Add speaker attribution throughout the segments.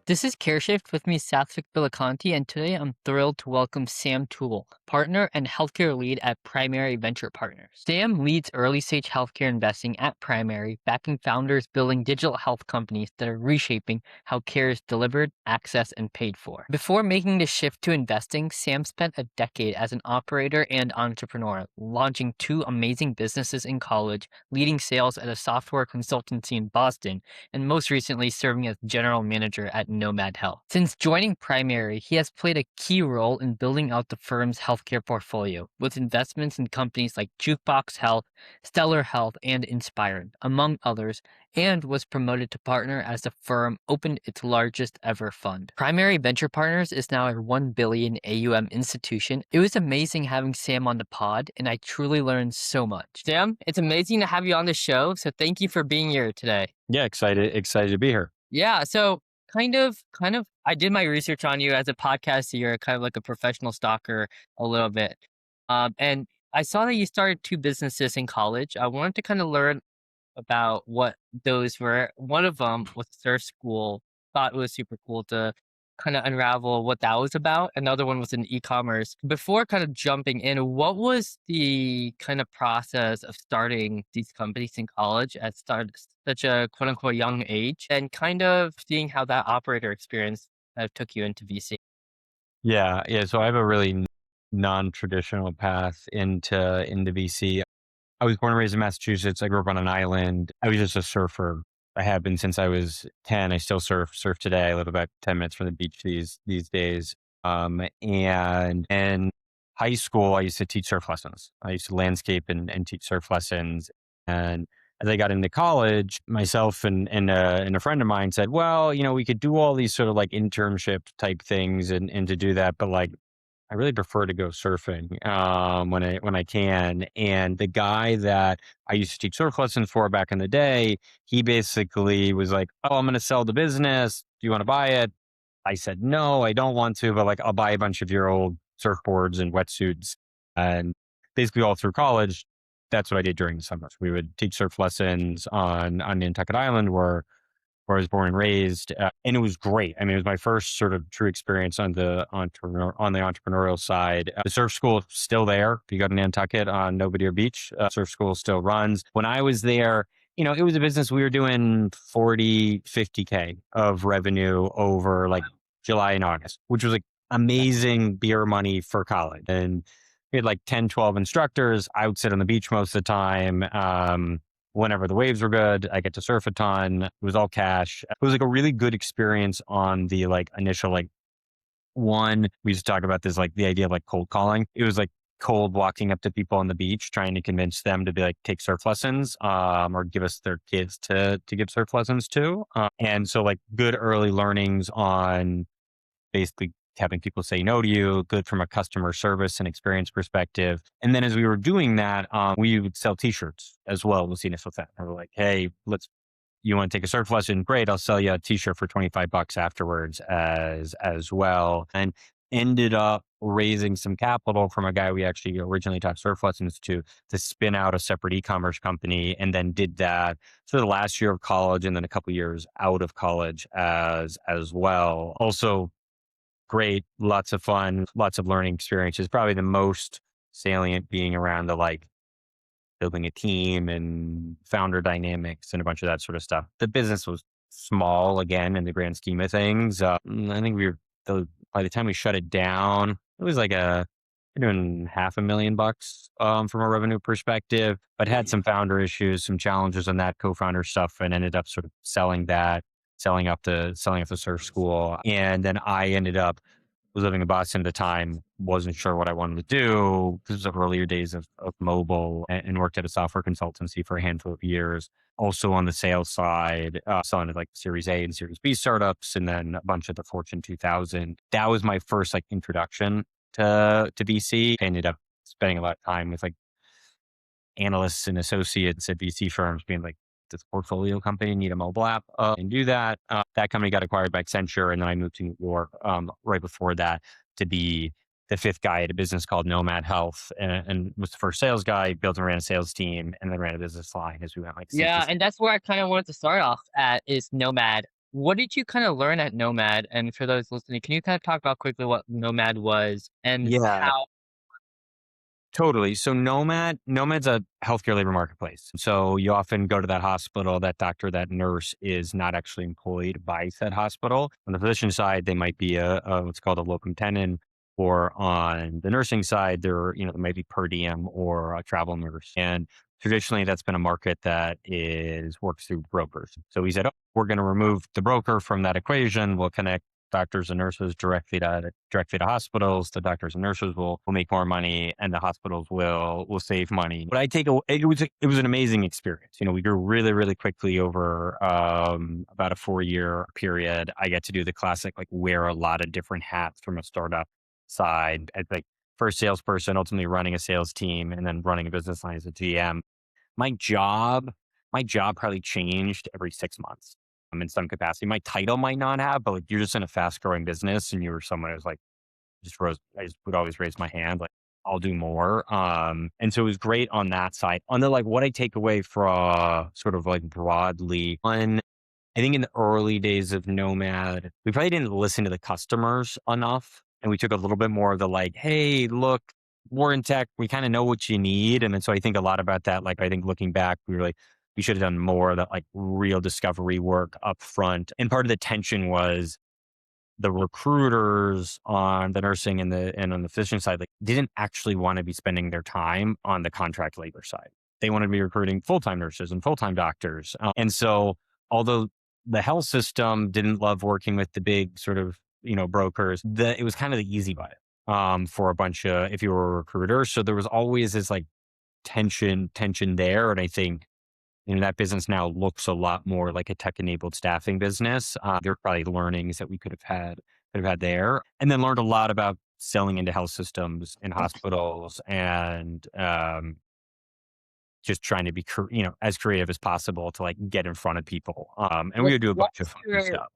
Speaker 1: This is CareShift with me, Sathvik Bilikanti, and today I'm thrilled to welcome Sam Toole, partner and healthcare lead at Primary Venture Partners. Sam leads early stage healthcare investing at Primary, backing founders building digital health companies that are reshaping how care is delivered, accessed, and paid for. Before making the shift to investing, Sam spent a decade as an operator and entrepreneur, launching two amazing businesses in college, leading sales at a software consultancy in Boston, and most recently serving as general manager at Nomad Health. Since joining Primary, he has played a key role in building out the firm's healthcare portfolio, with investments in companies like Jukebox Health, Stellar Health, and Inspired, among others, and was promoted to partner as the firm opened its largest ever fund. Primary Venture Partners is now a 1 billion AUM institution. It was amazing having Sam on the pod, and I truly learned so much. Sam, it's amazing to have you on the show, so thank you for being here today.
Speaker 2: Yeah, excited to be here.
Speaker 1: Yeah, so kind of, I did my research on you as a podcaster. You're kind of like a professional stalker a little bit. And I saw that you started two businesses in college. I wanted to kind of learn about what those were. One of them was surf school. Thought it was super cool to kind of unravel what that was about. Another one was in e-commerce. Before kind of jumping in, what was the kind of process of starting these companies in college at such a quote unquote young age, and kind of seeing how that operator experience took you into VC?
Speaker 2: Yeah. So I have a really non-traditional path into VC. I was born and raised in Massachusetts. I grew up on an island. I was just a surfer. I have been since I was 10. I still surf today. I live about 10 minutes from the beach these days. And in high school, I used to teach surf lessons. I used to landscape and teach surf lessons. And as I got into college, myself and a friend of mine said, well, we could do all these sort of like internship type things and to do that, but like I really prefer to go surfing when I can. And the guy that I used to teach surf lessons for back in the day, he basically was like, "Oh, I'm going to sell the business. Do you want to buy it?" I said, "No, I don't want to, but like I'll buy a bunch of your old surfboards and wetsuits." And basically all through college, that's what I did during the summers. We would teach surf lessons on Nantucket Island where I was born and raised, and it was great. I mean, it was my first sort of true experience on the entrepreneurial side. The surf school is still there. If you go to Nantucket on Nobody Beach, surf school still runs. When I was there, it was a business we were doing 40, 50K of revenue over like July and August, which was like amazing beer money for college. And we had like 10, 12 instructors. I would sit on the beach most of the time. Whenever the waves were good, I get to surf a ton. It was all cash. It was like a really good experience on the like initial like one. We used to talk about this, like the idea of like cold calling. It was like cold walking up to people on the beach, trying to convince them to be like take surf lessons, or give us their kids to give surf lessons to. And so like good early learnings on basically having people say no to you, good from a customer service and experience perspective. And then as we were doing that, we would sell t-shirts as well was the initial thing. We were like, hey, you want to take a surf lesson? Great. I'll sell you a t-shirt for $25 afterwards as well. And ended up raising some capital from a guy we actually originally taught surf lessons to spin out a separate e-commerce company, and then did that for the last year of college and then a couple of years out of college as well. Also, great, lots of fun, lots of learning experiences. Probably the most salient being around the like building a team and founder dynamics and a bunch of that sort of stuff. The business was small again in the grand scheme of things. I think by the time we shut it down, it was like we're doing $500,000 from a revenue perspective, but had some founder issues, some challenges on that co-founder stuff, and ended up sort of selling up the surf school. And then I was living in Boston at the time, wasn't sure what I wanted to do. This was the earlier days of mobile, and worked at a software consultancy for a handful of years. Also on the sales side, selling to like Series A and Series B startups, and then a bunch of the Fortune 2000. That was my first like introduction to VC. I ended up spending a lot of time with like analysts and associates at VC firms being like, does portfolio company need a mobile app and do that? That company got acquired by Accenture, and then I moved to New York right before that to be the fifth guy at a business called Nomad Health, and was the first sales guy, built and ran a sales team, and then ran a business line as we went like
Speaker 1: Yeah,
Speaker 2: Thesis.
Speaker 1: and that's where I kind of wanted to start off at is Nomad. What did you kind of learn at Nomad? And for those listening, can you kind of talk about quickly what Nomad was and
Speaker 2: Yeah,
Speaker 1: how?
Speaker 2: totally. So Nomad's a healthcare labor marketplace. So you often go to that hospital, that doctor, that nurse is not actually employed by said hospital. On the physician side, they might be a what's called a locum tenens, or on the nursing side, there might be per diem or a travel nurse. And traditionally, that's been a market that is works through brokers. So we said, oh, we're going to remove the broker from that equation. We'll connect doctors and nurses directly to hospitals. The doctors and nurses will make more money, and the hospitals will save money. But it was an amazing experience. We grew really really quickly over about a 4 year period. I get to do the classic like wear a lot of different hats from a startup side. As like first salesperson, ultimately running a sales team, and then running a business line as a GM. My job my job probably changed every 6 months, in some capacity. My title might not have, but, like, you're just in a fast-growing business, and you were someone who's, like, I just would always raise my hand, like, "I'll do more," and so it was great on that side. On the, like, what I take away from sort of, like, broadly, I think in the early days of Nomad, we probably didn't listen to the customers enough. And we took a little bit more of the like, hey, look, we're in tech. We kind of know what you need. And then so I think a lot about that. Like, I think looking back, we were like, we should have done more of that like real discovery work up front. And part of the tension was the recruiters on the nursing and on the physician side, like didn't actually want to be spending their time on the contract labor side. They wanted to be recruiting full-time nurses and full-time doctors. And so although the health system didn't love working with the big sort of, brokers, it was kind of the easy button for a bunch of, if you were a recruiter. So there was always this like tension there. And I think that business now looks a lot more like a tech-enabled staffing business. There are probably learnings that we could have had there, and then learned a lot about selling into health systems and hospitals, and just trying to be, as creative as possible to like get in front of people. And we
Speaker 1: Like,
Speaker 2: would do a bunch of
Speaker 1: what's
Speaker 2: funky
Speaker 1: your
Speaker 2: stuff.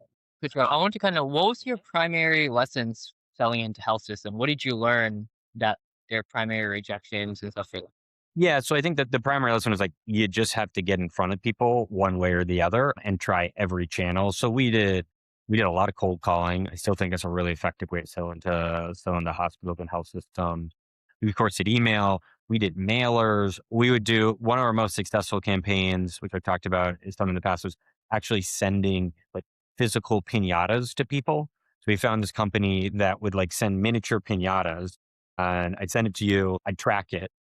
Speaker 1: Good job. I want to kind of what was your primary lessons selling into health system? What did you learn that their primary rejections and stuff like that?
Speaker 2: Yeah, so I think that the primary lesson is like you just have to get in front of people one way or the other and try every channel. So we did a lot of cold calling. I still think it's a really effective way to sell into hospitals and health systems. We of course did email. We did mailers. We would do one of our most successful campaigns, which I've talked about is some in the past, was actually sending like physical pinatas to people. So we found this company that would like send miniature pinatas, and I'd send it to you. I'd track it,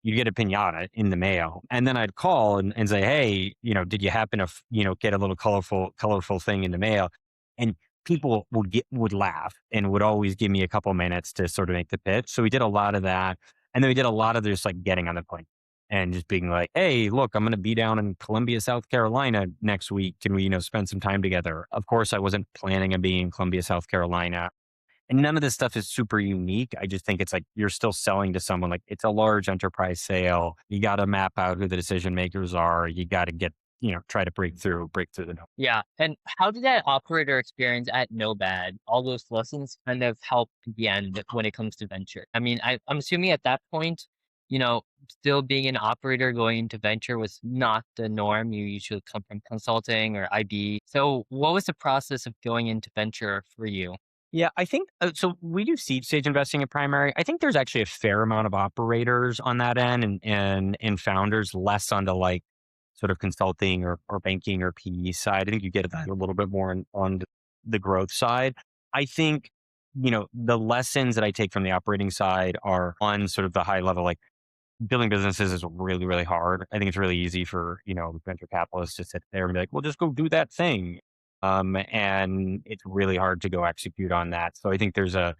Speaker 2: you'd get a pinata in the mail. And then I'd call and say, hey, did you happen to, get a little colorful thing in the mail? And people would laugh and would always give me a couple minutes to sort of make the pitch. So we did a lot of that. And then we did a lot of just like getting on the plane and just being like, hey, look, I'm going to be down in Columbia, South Carolina next week. Can we, spend some time together? Of course, I wasn't planning on being in Columbia, South Carolina. And none of this stuff is super unique. I just think it's like you're still selling to someone. Like it's a large enterprise sale. You got to map out who the decision makers are. You got to try to break through the door.
Speaker 1: Yeah. And how did that operator experience at Nomad, all those lessons kind of help in the end when it comes to venture? I mean, I'm assuming at that point, still being an operator going into venture was not the norm. You usually come from consulting or IB. So what was the process of going into venture for you?
Speaker 2: Yeah, I think so. We do seed stage investing at primary. I think there's actually a fair amount of operators on that end, and founders less on the like sort of consulting or banking or PE side. I think you get that a little bit more on the growth side. I think the lessons that I take from the operating side are on sort of the high level, like building businesses is really really hard. I think it's really easy for venture capitalists to sit there and be like, well, just go do that thing. And it's really hard to go execute on that. So I think there's an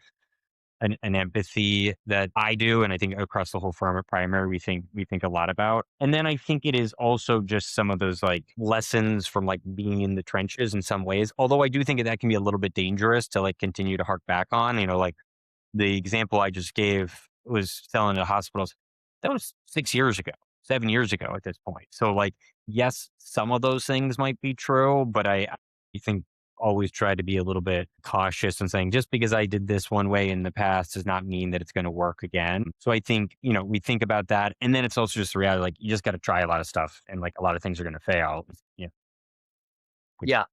Speaker 2: empathy that I do, and I think across the whole firm at Primary, we think a lot about. And then I think it is also just some of those like lessons from like being in the trenches in some ways. Although I do think that can be a little bit dangerous to like continue to hark back on. Like the example I just gave was selling to hospitals. That was 6 years ago, 7 years ago at this point. So like, yes, some of those things might be true, but I think always try to be a little bit cautious and saying just because I did this one way in the past does not mean that it's going to work again. So I think, we think about that. And then it's also just the reality, like you just got to try a lot of stuff and like a lot of things are going to fail. Yeah. Which,
Speaker 1: Yeah.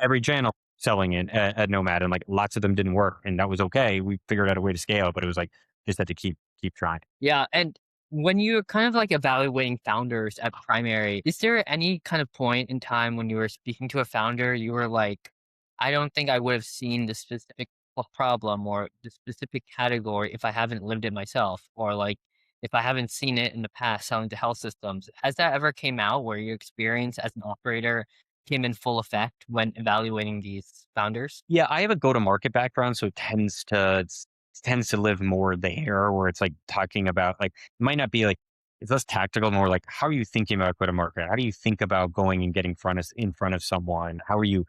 Speaker 2: every channel selling it at Nomad, and like lots of them didn't work, and that was okay. We figured out a way to scale, but it was like just had to keep trying.
Speaker 1: Yeah, and when you're kind of like evaluating founders at Primary, is there any kind of point in time when you were speaking to a founder, you were like, I don't think I would have seen the specific problem or the specific category if I haven't lived it myself, or like if I haven't seen it in the past selling to health systems. Has that ever came out where your experience as an operator came in full effect when evaluating these founders?
Speaker 2: Yeah, I have a go-to-market background, so it tends to live more there, where it's like talking about like it might not be like it's less tactical, more like how are you thinking about go-to-market? How do you think about going and getting in front of someone? How are you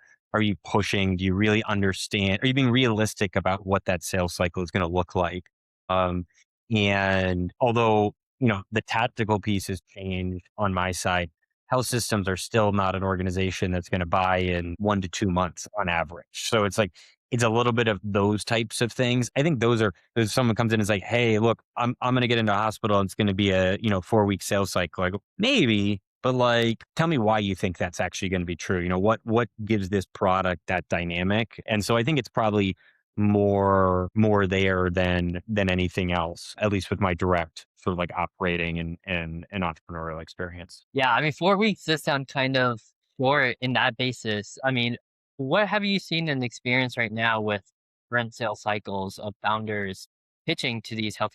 Speaker 2: pushing? Do you really understand? Are you being realistic about what that sales cycle is going to look like? Um, and although the tactical piece has changed on my side, health systems are still not an organization that's going to buy in 1 to 2 months on average. So it's like it's a little bit of those types of things. I think those someone comes in and is like, hey, look, I'm going to get into a hospital and it's going to be a 4 week sales cycle. I go, maybe, but like, tell me why you think that's actually going to be true. What gives this product that dynamic? And so I think it's probably more there than anything else, at least with my direct sort of like operating and entrepreneurial experience.
Speaker 1: Yeah, I mean, 4 weeks does sound kind of short in that basis. I mean, what have you seen and experienced right now with rent sale cycles of founders pitching to these health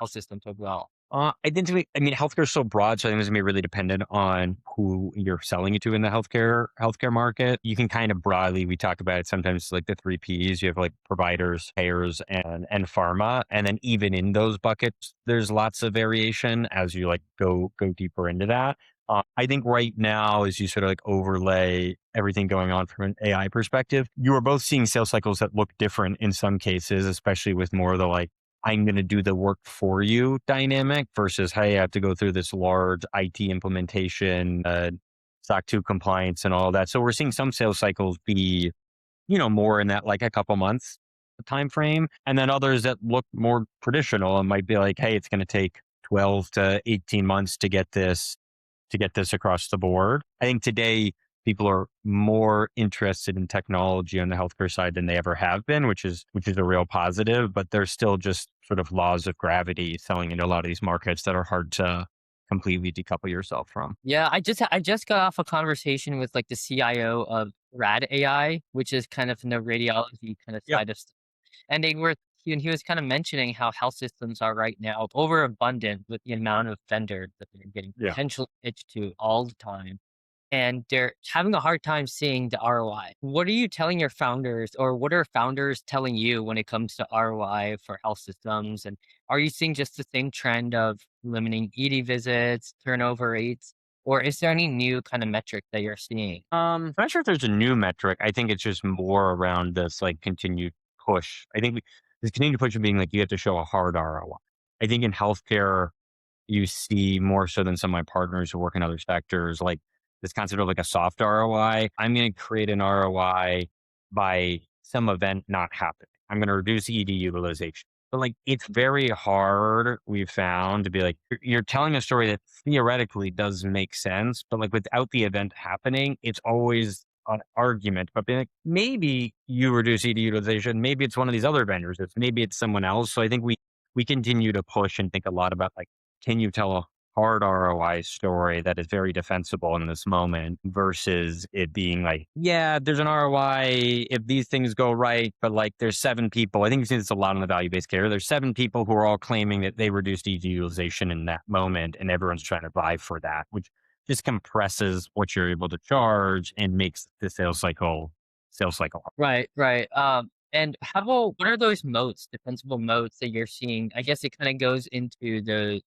Speaker 1: systems overall?
Speaker 2: I mean, healthcare is so broad, so I think it's gonna be really dependent on who you're selling it to in the healthcare market. You can kind of broadly, we talk about it sometimes like the three Ps. You have like providers, payers, and pharma, and then even in those buckets, there's lots of variation as you like go deeper into that. I think right now, as you sort of like overlay everything going on from an AI perspective, you are both seeing sales cycles that look different in some cases, especially with more of the like I'm going to do the work for you dynamic versus, hey, I have to go through this large IT implementation, SOC 2 compliance and all that. So we're seeing some sales cycles be, more in that like a couple months time frame. And then others that look more traditional and might be like, hey, it's going to take 12 to 18 months to get this across the board. I think today people are more interested in technology on the healthcare side than they ever have been, which is a real positive, but there's still just sort of laws of gravity selling into a lot of these markets that are hard to completely decouple yourself from.
Speaker 1: Yeah, I just got off a conversation with like the CIO of Rad AI, which is kind of in the radiology kind of
Speaker 2: Yep.
Speaker 1: side of stuff. And he was kind of mentioning how health systems are right now overabundant with the amount of vendors that they're getting
Speaker 2: Yeah.
Speaker 1: potential pitched to all the time. And they're having a hard time seeing the ROI. What are you telling your founders, or what are founders telling you when it comes to ROI for health systems? And are you seeing just the same trend of limiting ED visits, turnover rates, or is there any new kind of metric that you're seeing?
Speaker 2: I'm not sure if there's a new metric. I think it's just more around this like continued push. I think this continued push of being like you have to show a hard ROI. I think in healthcare, you see more so than some of my partners who work in other sectors, like this concept of like a soft ROI. I'm going to create an ROI by some event not happening. I'm going to reduce ED utilization. But like, it's very hard, we've found, to be like, you're telling a story that theoretically does make sense, but like without the event happening, it's always an argument. But being like, maybe you reduce ED utilization, maybe it's one of these other vendors, maybe it's someone else. So I think we continue to push and think a lot about like, can you tell a hard ROI story that is very defensible in this moment versus it being like, yeah, there's an ROI if these things go right, but like there's 7 people. I think you see this a lot on the value based care. There's 7 people who are all claiming that they reduced ED utilization in that moment, and everyone's trying to vie for that, which just compresses what you're able to charge and makes the sales cycle.
Speaker 1: Right, right. And what are those moats, defensible moats that you're seeing? I guess it kind of goes into the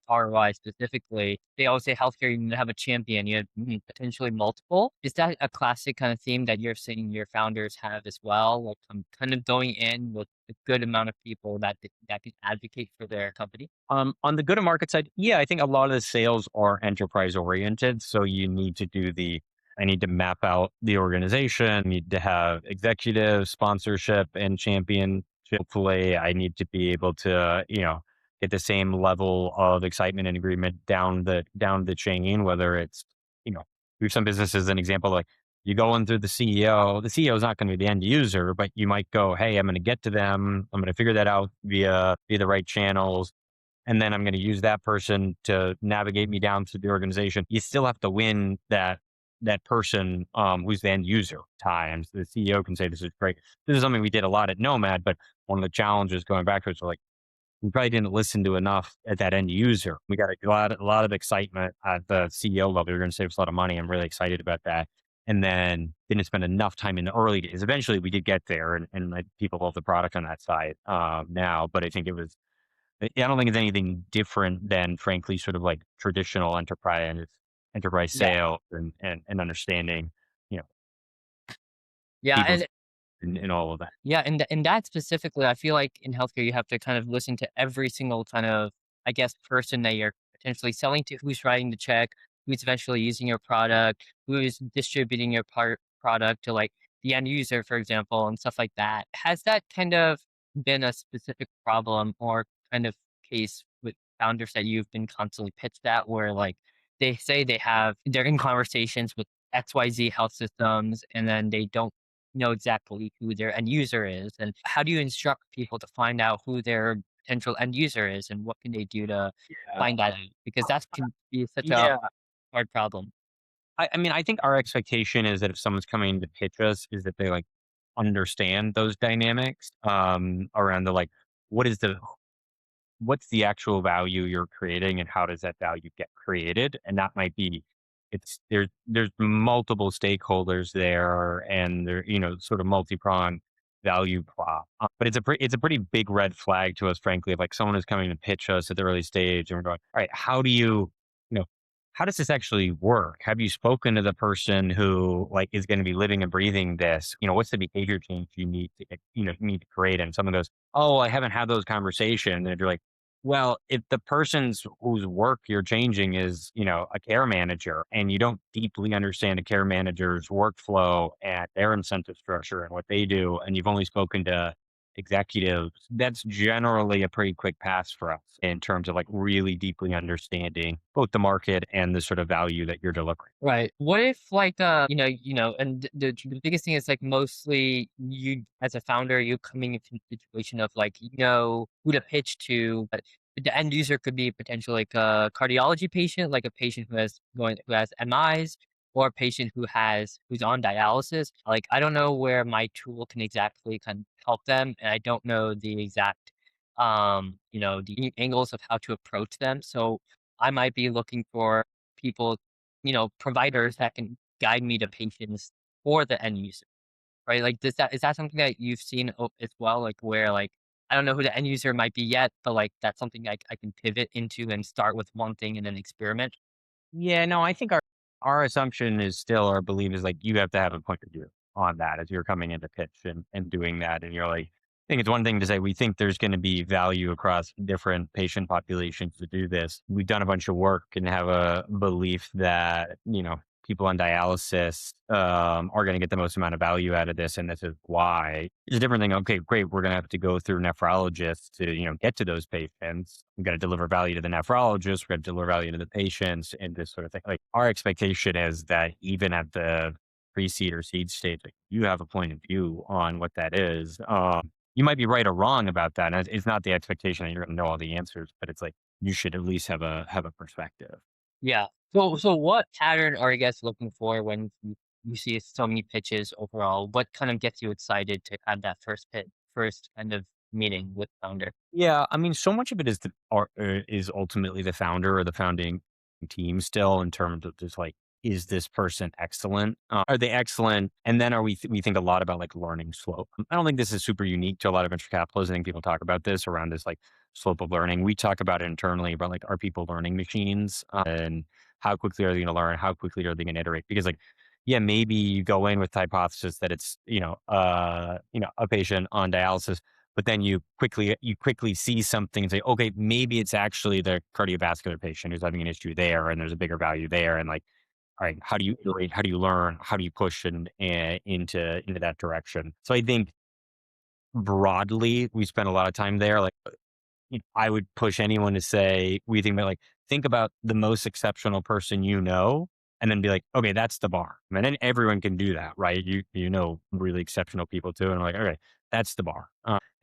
Speaker 1: ROI specifically. They always say healthcare, you need to have a champion. You have potentially multiple. Is that a classic kind of theme that you're seeing your founders have as well? Like kind of going in with a good amount of people that can advocate for their company.
Speaker 2: On the go-to-market side, yeah, I think a lot of the sales are enterprise oriented. So you need to I need to map out the organization, need to have executive sponsorship and championship. Hopefully, I need to be able to, get the same level of excitement and agreement down the chain, whether it's, we have some businesses, an example, like You go in through the CEO is not going to be the end user, but you might go, hey, I'm going to get to them. I'm going to figure that out via the right channels. And then I'm going to use that person to navigate me down through the organization. You still have to win that person who's the end user. Times the CEO can say this is great. This is something we did a lot at Nomad, but one of the challenges going back to it, like we probably didn't listen to enough at that end user. We got a lot of excitement at the CEO level. We're going to save us a lot of money. I'm really excited about that. And then didn't spend enough time in the early days. Eventually, we did get there, and like, people love the product on that side now. But I think it was. I don't think it's anything different than, frankly, sort of like traditional enterprise
Speaker 1: Yeah.
Speaker 2: sales and understanding, you know,
Speaker 1: Yeah,
Speaker 2: people's
Speaker 1: and
Speaker 2: and all of that.
Speaker 1: yeah, and that specifically, I feel like in healthcare, you have to kind of listen to every single kind of, I guess, person that you're potentially selling to, who's writing the check, who's eventually using your product, who is distributing your product to like the end user, for example, and stuff like that. Has that kind of been a specific problem or kind of case with founders that you've been constantly pitched at, where like they say they're in conversations with XYZ health systems, and then they don't know exactly who their end user is, and how do you instruct people to find out who their potential end user is, and what can they do to
Speaker 2: Yeah.
Speaker 1: find that out? Because that can be such a
Speaker 2: Yeah.
Speaker 1: hard problem.
Speaker 2: I mean, I think our expectation is that if someone's coming to pitch us, is that they like understand those dynamics around the like, what is the what's the actual value you're creating and how does that value get created? And that might be there's multiple stakeholders there and they're, sort of multi-pronged value prop. But it's a pretty big red flag to us, frankly, if like someone is coming to pitch us at the early stage and we're going, all right, you know, how does this actually work? Have you spoken to the person who like is going to be living and breathing this? What's the behavior change you need to need to create? And someone goes, oh, I haven't had those conversations. And you're like, well, if the person's whose work you're changing is, a care manager and you don't deeply understand a care manager's workflow and their incentive structure and what they do, and you've only spoken to executives, that's generally a pretty quick pass for us in terms of like really deeply understanding both the market and the sort of value that you're delivering.
Speaker 1: Right. What if like and the biggest thing is like mostly you as a founder, you coming into a situation of like you know who to pitch to, but the end user could be potentially like a cardiology patient, like a patient who has MIs, or a patient who's on dialysis. Like I don't know where my tool can exactly kind of help them, and I don't know the exact the angles of how to approach them. So I might be looking for people, providers that can guide me to patients for the end user, right? Like, is that something that you've seen as well? Like, where like I don't know who the end user might be yet, but like that's something I can pivot into and start with one thing and then experiment.
Speaker 2: Yeah, no, I think our assumption is still our belief is like you have to have a point of view on that as you're coming into pitch and doing that. And you're like, I think it's one thing to say we think there's going to be value across different patient populations to do this. We've done a bunch of work and have a belief that, people on dialysis are going to get the most amount of value out of this. And this is why. It's a different thing. Okay, great. We're going to have to go through nephrologists to, get to those patients. We've got to deliver value to the nephrologist. We've got to deliver value to the patients and this sort of thing. Like our expectation is that even at the pre-seed or seed stage, like you have a point of view on what that is. You might be right or wrong about that. And it's not the expectation that you're going to know all the answers, but it's like you should at least have a perspective.
Speaker 1: Yeah. So what pattern are you guys looking for when you see so many pitches overall? What kind of gets you excited to have that first kind of meeting with founder?
Speaker 2: Yeah, I mean, so much of it is ultimately the founder or the founding team still in terms of just like, is this person excellent? Are they excellent? And then we think a lot about like learning slope. I don't think this is super unique to a lot of venture capitalists. I think people talk about this around this like slope of learning. We talk about it internally about like, are people learning machines and how quickly are they going to learn? How quickly are they going to iterate? Because like, yeah, maybe you go in with the hypothesis that it's, a patient on dialysis, but then you quickly see something and say, okay, maybe it's actually the cardiovascular patient who's having an issue there, and there's a bigger value there. And like, all right, how do you iterate? How do you learn? How do you push into that direction? So I think broadly, we spend a lot of time there. Like, I would push anyone to say, we think about like, think about the most exceptional person you know, and then be like, okay, that's the bar. And then everyone can do that, right? You know, really exceptional people too. And I'm like, okay, that's the bar.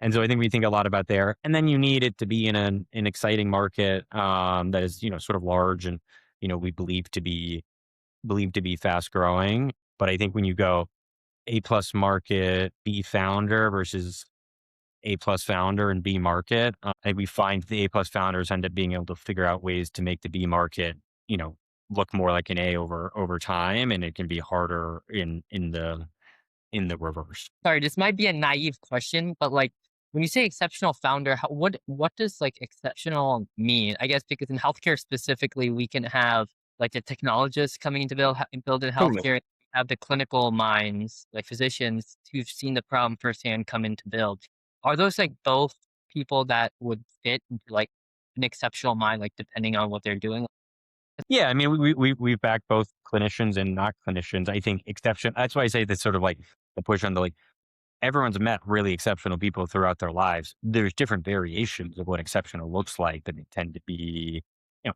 Speaker 2: And so I think we think a lot about there. And then you need it to be in an exciting market that is, sort of large and, we believe to be fast growing. But I think when you go A plus market, B founder versus A plus founder and B market, and we find the A plus founders end up being able to figure out ways to make the B market, you know, look more like an A over time, and it can be harder in the reverse.
Speaker 1: Sorry, this might be a naive question, but like when you say exceptional founder, what does like exceptional mean? I guess because in healthcare specifically, we can have like the technologists coming to build in
Speaker 2: Totally.
Speaker 1: healthcare, have the clinical minds, like physicians who've seen the problem firsthand come in to build. Are those like both people that would fit into like an exceptional mind, like depending on what they're doing?
Speaker 2: Yeah, I mean, we've backed both clinicians and not clinicians. I think exception. That's why I say that's sort of like the push on the like everyone's met really exceptional people throughout their lives. There's different variations of what exceptional looks like that they tend to be, you know,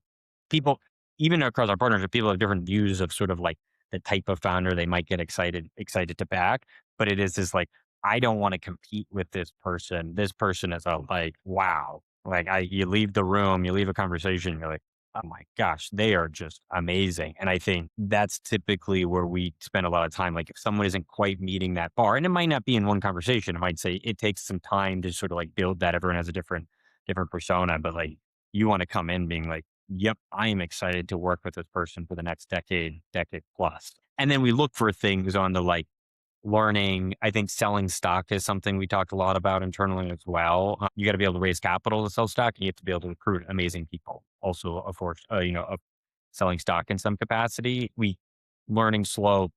Speaker 2: people, even across our partnership, people have different views of sort of like the type of founder they might get excited to back. But it is this like, I don't want to compete with this person. This person is a like, wow. Like you leave the room, you leave a conversation, you're like, oh my gosh, they are just amazing. And I think that's typically where we spend a lot of time. Like if someone isn't quite meeting that bar, and it might not be in one conversation, I might say it takes some time to sort of like build that. Everyone has a different persona, but like you want to come in being like, yep, I am excited to work with this person for the next decade plus. And then we look for things on the like learning. I think selling stock is something we talk a lot about internally as well. You got to be able to raise capital to sell stock. And you have to be able to recruit amazing people. Also, of course, of selling stock in some capacity. We learning slow,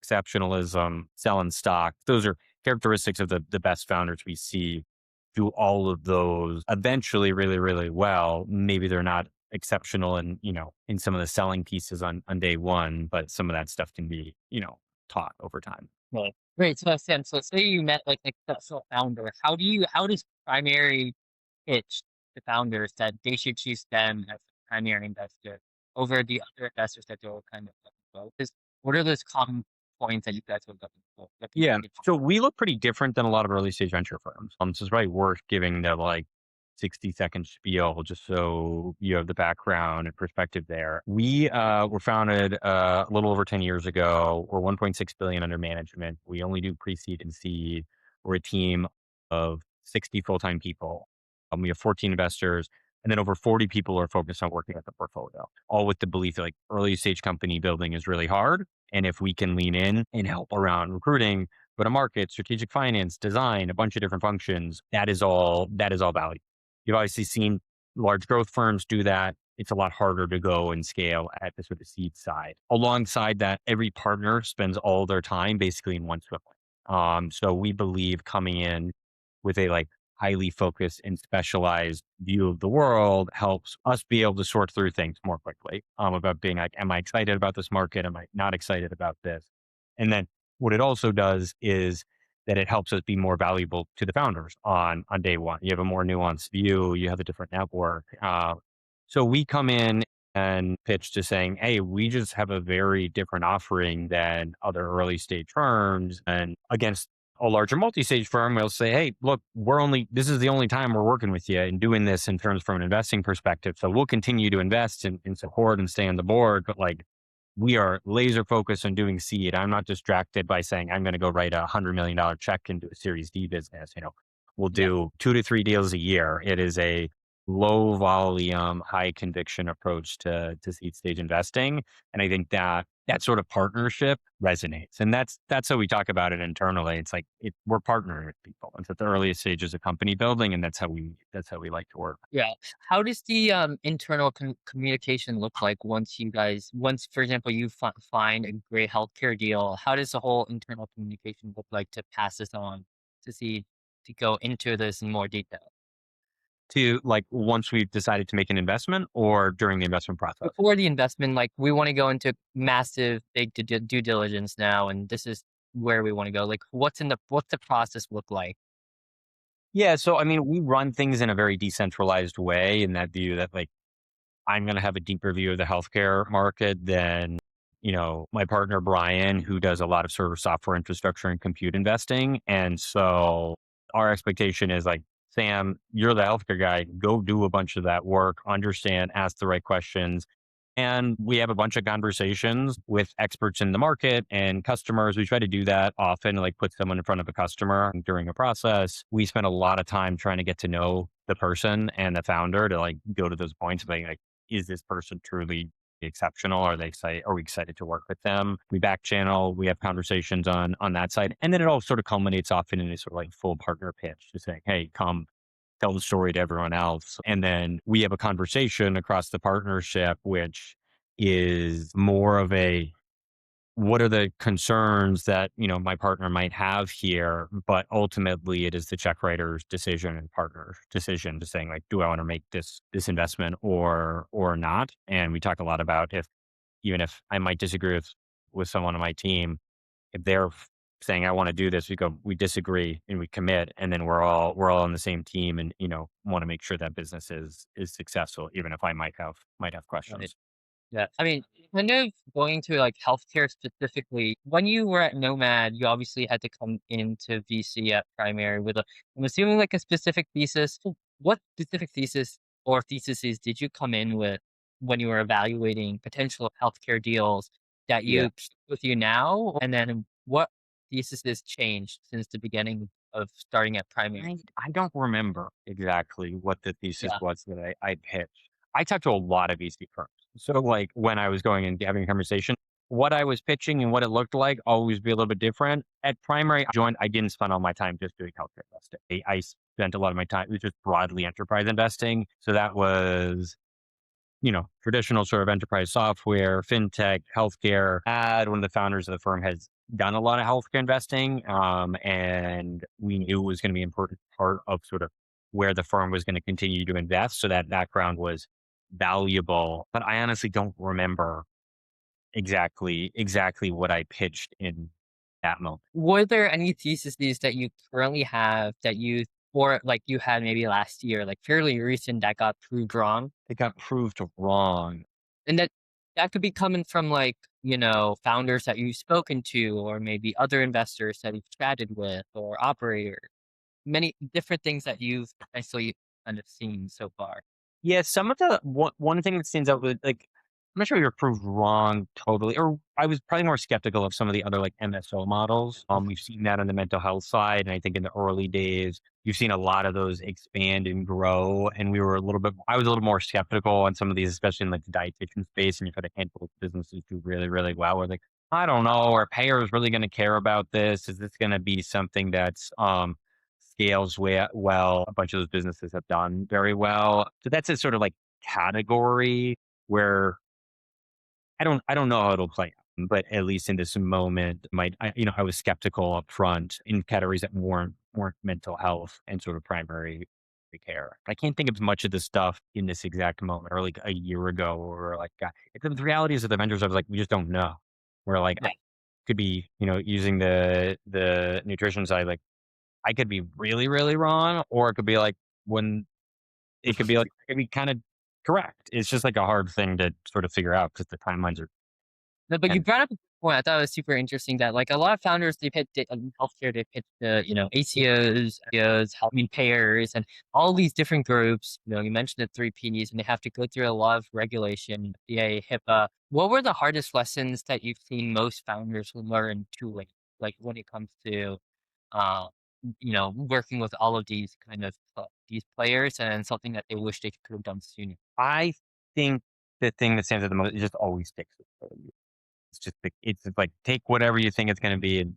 Speaker 2: exceptionalism, selling stock. Those are characteristics of the best founders we see do all of those eventually really, really well. Maybe they're not exceptional in some of the selling pieces on day one, but some of that stuff can be, taught over time.
Speaker 1: Right. Great. So, Sam, so say you met like an exceptional founder. How does primary pitch to founders that they should choose them as a primary investor over the other investors that they're kind of looking for? What are those common points that you guys are looking for that people
Speaker 2: Yeah.
Speaker 1: should
Speaker 2: So we look pretty different than a lot of early stage venture firms. So it's probably worth giving the like 60-second spiel just so you have the background and perspective there. We were founded a little over 10 years ago. We're 1.6 billion under management. We only do pre-seed and seed. We're a team of 60 full-time people. We have 14 investors, and then over 40 people are focused on working at the portfolio, all with the belief that like early stage company building is really hard. And if we can lean in and help around recruiting, go to market, strategic finance, design, a bunch of different functions, that is all value. You've obviously seen large growth firms do that. It's a lot harder to go and scale at the sort of seed side. Alongside that, every partner spends all their time basically in one swim lane. So we believe coming in with a like highly focused and specialized view of the world helps us be able to sort through things more quickly. About being like, am I excited about this market? Am I not excited about this? And then what it also does is that it helps us be more valuable to the founders on day one. You have a more nuanced view. You have a different network. So we come in and pitch to saying, hey, we just have a very different offering than other early stage firms. And against a larger multi-stage firm, we'll say, hey, look, this is the only time we're working with you and doing this in terms from an investing perspective. So we'll continue to invest in support and stay on the board. But like, we are laser focused on doing seed. I'm not distracted by saying I'm going to go write $100 million check into a Series D business. We'll
Speaker 1: Yeah.
Speaker 2: do 2 to 3 deals a year. It is a low volume, high conviction approach to seed stage investing, and I think that sort of partnership resonates. And that's how we talk about it internally. It's like we're partnering with people. It's at the earliest stages of company building, and that's how we like to work.
Speaker 1: Yeah. How does the internal communication look like once, for example, you find a great healthcare deal? How does the whole internal communication look like to pass this on to see to go into this in more detail?
Speaker 2: To like once we've decided to make an investment or during the investment process.
Speaker 1: Before the investment, like we want to go into massive, big due diligence now, and this is where we want to go. Like, what's the process look like?
Speaker 2: Yeah, so I mean, we run things in a very decentralized way in that view that like I'm going to have a deeper view of the healthcare market than my partner Brian, who does a lot of sort of software infrastructure and compute investing. And so our expectation is like, Sam, you're the healthcare guy. Go do a bunch of that work, understand, ask the right questions. And we have a bunch of conversations with experts in the market and customers. We try to do that often, like put someone in front of a customer during a process. We spend a lot of time trying to get to know the person and the founder to like go to those points of being like, is this person truly exceptional? Are they excited? Are we excited to work with them? We back channel. We have conversations on that side, and then it all sort of culminates often in a sort of like full partner pitch, to saying, "Hey, come tell the story to everyone else," and then we have a conversation across the partnership, which is more of a what are the concerns that my partner might have here, but ultimately it is the check writer's decision and partner decision to saying like, do I want to make this investment or not? And we talk a lot about, if even if I might disagree with someone on my team, if they're saying I want to do this, we disagree and we commit, and then we're all on the same team, and want to make sure that business is successful, even if I might have
Speaker 1: Right.
Speaker 2: questions.
Speaker 1: Yeah. I mean, kind of going to like healthcare specifically, when you were at Nomad, you obviously had to come into VC at primary with I'm assuming like a specific thesis. What specific thesis or theses did you come in with when you were evaluating potential healthcare deals that
Speaker 2: Yeah.
Speaker 1: you keep with you now? And then what thesis has changed since the beginning of starting at primary?
Speaker 2: I don't remember exactly what the thesis
Speaker 1: Yeah.
Speaker 2: was that I pitched. I talked to a lot of VC firms. So like when I was going and having a conversation, what I was pitching and what it looked like always be a little bit different. At primary, I didn't spend all my time just doing healthcare investing. I spent a lot of my time, it was just broadly enterprise investing. So that was traditional sort of enterprise software, fintech, healthcare. One of the founders of the firm has done a lot of healthcare investing, and we knew it was going to be an important part of sort of where the firm was going to continue to invest. So that background was valuable, but I honestly don't remember exactly what I pitched in that moment.
Speaker 1: Were there any theses that you currently have that you or like you had maybe last year, like fairly recent that got proved wrong?
Speaker 2: It got proved wrong.
Speaker 1: And that could be coming from like, founders that you've spoken to or maybe other investors that you've chatted with or operators. Many different things that you've potentially kind of seen so far.
Speaker 2: Yeah, some of the one thing that stands out with like, I'm not sure you're proved wrong totally, or I was probably more skeptical of some of the other like MSO models. We've seen that on the mental health side, and I think in the early days, you've seen a lot of those expand and grow. And I was a little more skeptical on some of these, especially in like the dietitian space. And you've had a handful of businesses do really, really well. Where like, I don't know, are payers really going to care about this? Is this going to be something that's scales well. A bunch of those businesses have done very well. So that's a sort of like category where I don't know how it'll play out, but at least in this moment, I was skeptical up front in categories that weren't mental health and sort of primary care. I can't think of much of the stuff in this exact moment or like a year ago or like the realities of the vendors. I was like, we just don't know. We're like, I
Speaker 1: Yeah.
Speaker 2: could be using the nutrition side, like I could be really, really wrong, or it could be like when it could be kind of correct. It's just like a hard thing to sort of figure out because the timelines are
Speaker 1: No, but you
Speaker 2: and
Speaker 1: brought up a good point. I thought it was super interesting that like a lot of founders they pitch healthcare, they pitch the ACOs, health I mean payers, and all these different groups. You mentioned the three Ps, and they have to go through a lot of regulation, FDA, HIPAA. What were the hardest lessons that you've seen most founders learn tooling, like when it comes to uh, working with all of these kind of these players, and something that they wish they could have done sooner?
Speaker 2: I think the thing that stands out the most is just always sticks with you. It's just like take whatever you think it's going to be and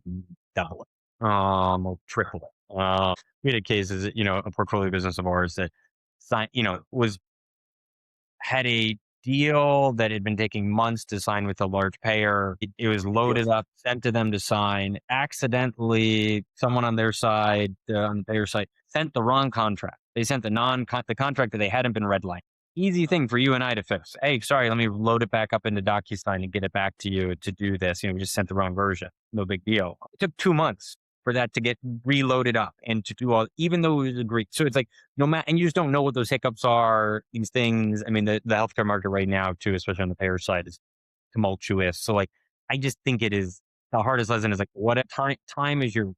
Speaker 2: double it, or triple it. We had cases, a portfolio business of ours that was had a deal that had been taking months to sign with a large payer. It was loaded up, sent to them to sign. Accidentally, someone on their side, on the payer side, sent the wrong contract. They sent the contract that they hadn't been redlined. Easy thing for you and I to fix. Hey, sorry, let me load it back up into DocuSign and get it back to you to do this. We just sent the wrong version. No big deal. It took 2 months for that to get reloaded up and to do all, even though it was agreed. So it's like, no matter, and you just don't know what those hiccups are, these things. I mean, the healthcare market right now, too, especially on the payer side, is tumultuous. So like, I just think it is the hardest lesson is like, what a time is your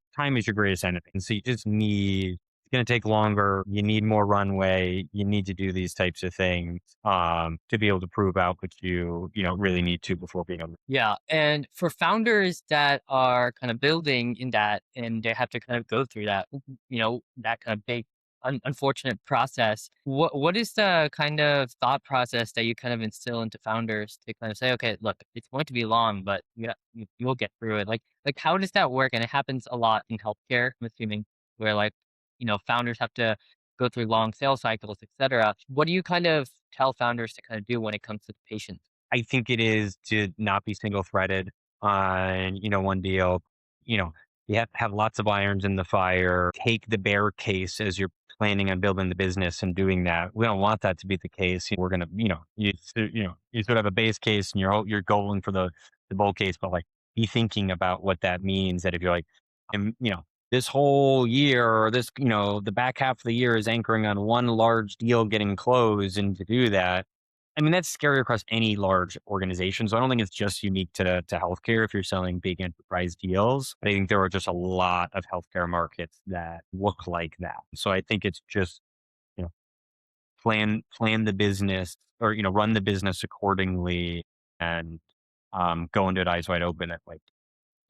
Speaker 2: greatest enemy. And so you just need, it's going to take longer. You need more runway. You need to do these types of things, to be able to prove out what really need to before being able to.
Speaker 1: Yeah, and for founders that are kind of building in that and they have to kind of go through that, that kind of big unfortunate process, what is the kind of thought process that you kind of instill into founders to kind of say, okay, look, it's going to be long, but you'll get through it. Like how does that work? And it happens a lot in healthcare, I'm assuming, where like, founders have to go through long sales cycles, etc. What do you kind of tell founders to kind of do when it comes to the patient?
Speaker 2: I think it is to not be single threaded on, one deal. You know, you have to have lots of irons in the fire. Take the bear case as you're planning on building the business and doing that. We don't want that to be the case. We're gonna, you sort of have a base case and you're going for the bull case, but like be thinking about what that means. That if you're like, this whole year or this, the back half of the year is anchoring on one large deal getting closed, and to do that, I mean, that's scary across any large organization. So I don't think it's just unique to healthcare if you're selling big enterprise deals. But I think there are just a lot of healthcare markets that look like that. So I think it's just, you know, plan the business, or, run the business accordingly, and go into it eyes wide open at like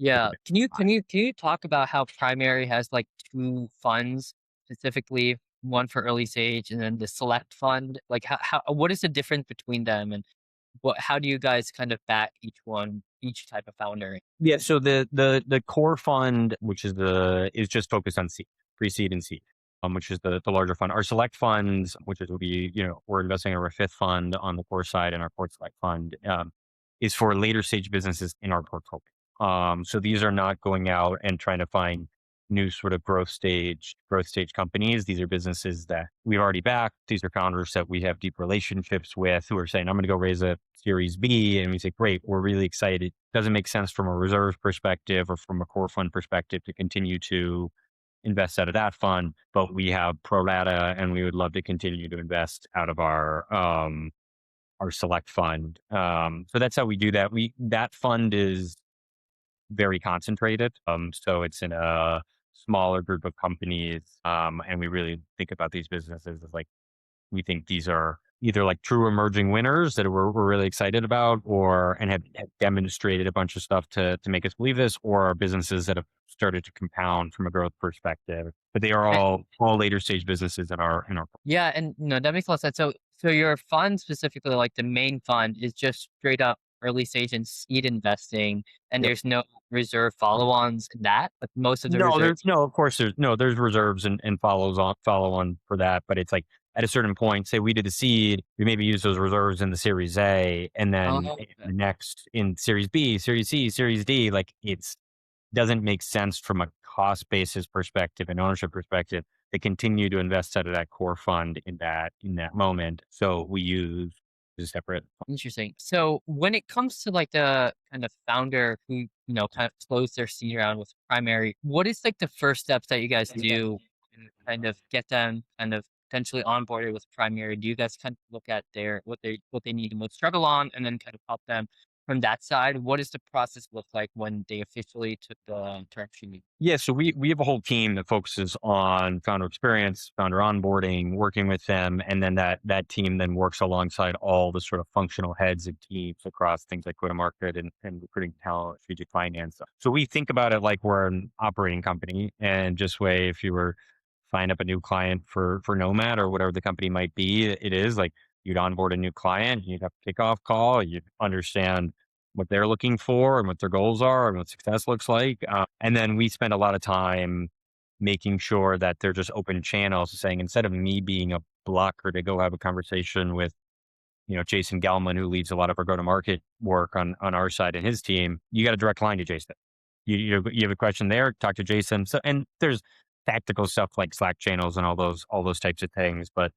Speaker 2: take a
Speaker 1: Yeah.
Speaker 2: bit of time.
Speaker 1: Can you talk about how Primary has like two funds specifically, one for early stage and then the select fund? Like how what is the difference between them and how do you guys kind of back each type of founder?
Speaker 2: Yeah, so the core fund, which is just focused on seed, pre-seed and seed, which is the larger fund. Our select funds, which is will be, we're investing in our fifth fund on the core side, and our core select fund, is for later stage businesses in our portfolio. So these are not going out and trying to find new sort of growth stage companies. These are businesses that we've already backed. These are founders that we have deep relationships with who are saying, I'm going to go raise a Series B. And we say, great, we're really excited. Doesn't make sense from a reserve perspective or from a core fund perspective to continue to invest out of that fund, but we have pro rata and we would love to continue to invest out of our select fund. So that's how we do that. That fund is very concentrated. So it's in a smaller group of companies. And we really think about these businesses as like, we think these are either like true emerging winners that we're really excited about, or and have demonstrated a bunch of stuff to make us believe this, or are businesses that have started to compound from a growth perspective. But they are all later stage businesses in our.
Speaker 1: Yeah, and no, that makes a lot of sense. So your fund specifically, like the main fund, is just straight up early stage and seed investing, and
Speaker 2: Yep.
Speaker 1: there's no reserve follow-ons in that. But most of the
Speaker 2: No,
Speaker 1: reserve.
Speaker 2: there's no, of course there's reserves and follow on for that. But it's like at a certain point, say we did a seed, we maybe use those reserves in the Series A, and then
Speaker 1: Oh,
Speaker 2: the next in Series B, Series C, Series D, like it's doesn't make sense from a cost basis perspective and ownership perspective. They continue to invest out of that core fund in that moment. So we use a separate.
Speaker 1: interesting. So when it comes to like the kind of founder who, kind of close their seed round with Primary, what is like the first steps that you guys do and kind of get them kind of potentially onboarded with Primary? Do you guys kind of look at what they need to most struggle on and then kind of help them from that side? What does the process look like when they officially took the term sheet?
Speaker 2: Yeah, so we have a whole team that focuses on founder experience, founder onboarding, working with them, and then that team then works alongside all the sort of functional heads of teams across things like go-to-market and recruiting talent, strategic finance. So we think about it like we're an operating company, and just way if you were sign up a new client for Nomad or whatever the company might be, it is like you'd onboard a new client, you'd have a kickoff call, you'd understand what they're looking for and what their goals are and what success looks like. And then we spend a lot of time making sure that they're just open channels, saying instead of me being a blocker to go have a conversation with, Jason Gelman, who leads a lot of our go-to-market work on our side and his team, you got a direct line to Jason. You have a question there, talk to Jason. So, and there's tactical stuff like Slack channels and all those types of things, but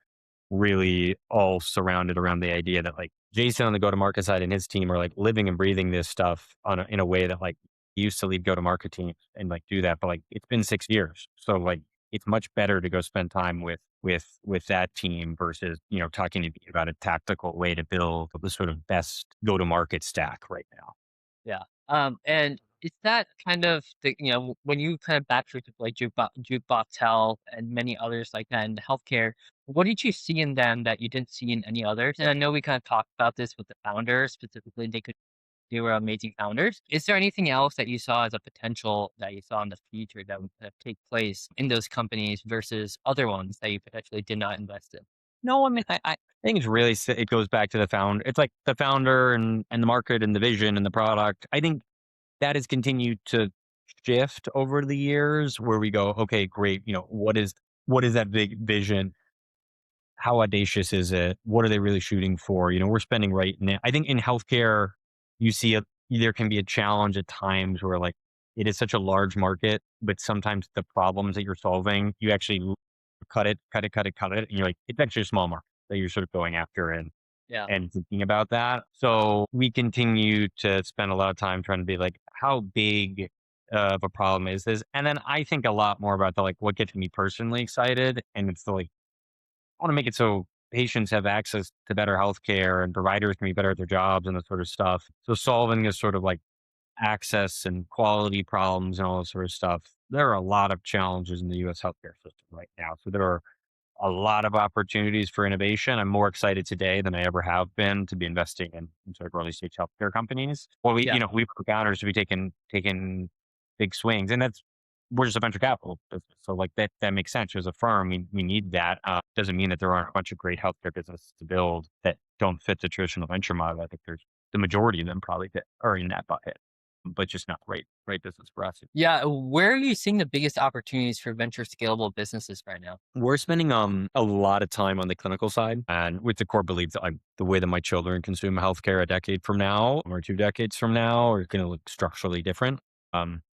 Speaker 2: really all surrounded around the idea that like Jason on the go-to-market side and his team are like living and breathing this stuff in a way that like he used to lead go-to-market teams and like do that, but like it's been 6 years. So like it's much better to go spend time with that team versus, talking to me about a tactical way to build the sort of best go-to-market stack right now.
Speaker 1: Yeah. And is that kind of the when you kind of backtrack to like Jukebox Health and many others like that in healthcare, what did you see in them that you didn't see in any others? And I know we kind of talked about this with the founders specifically. They were amazing founders. Is there anything else that you saw as a potential that you saw in the future that would take place in those companies versus other ones that you potentially did not invest in?
Speaker 2: No, I mean, I think it's really it goes back to the founder. It's like the founder and the market and the vision and the product. I think that has continued to shift over the years where we go, okay, great. What is that big vision? How audacious is it? What are they really shooting for? We're spending right now. I think in healthcare, you see there can be a challenge at times where like it is such a large market, but sometimes the problems that you're solving, you actually cut it, cut it, cut it, cut it, and you're like, it's actually a small market that you're sort of going after
Speaker 1: Yeah.
Speaker 2: and thinking about that. So we continue to spend a lot of time trying to be like, how big of a problem is this? And then I think a lot more about the like what gets me personally excited, and it's the like I want to make it so patients have access to better healthcare and providers can be better at their jobs and that sort of stuff. So solving this sort of like access and quality problems and all this sort of stuff. There are a lot of challenges in the US healthcare system right now. So there are a lot of opportunities for innovation. I'm more excited today than I ever have been to be investing in sort of early stage healthcare companies. Well,
Speaker 1: Yeah.
Speaker 2: we founders to be taking big swings, and we're just a venture capital business, so like that makes sense. As a firm, we need that. Doesn't mean that there aren't a bunch of great healthcare businesses to build that don't fit the traditional venture model. I think there's the majority of them probably fit are in that bucket, but just not right business for us.
Speaker 1: Yeah. Where are you seeing the biggest opportunities for venture scalable businesses right now?
Speaker 2: We're spending a lot of time on the clinical side, and with the core belief that the way that my children consume healthcare a decade from now or 2 decades from now are going to look structurally different. Um,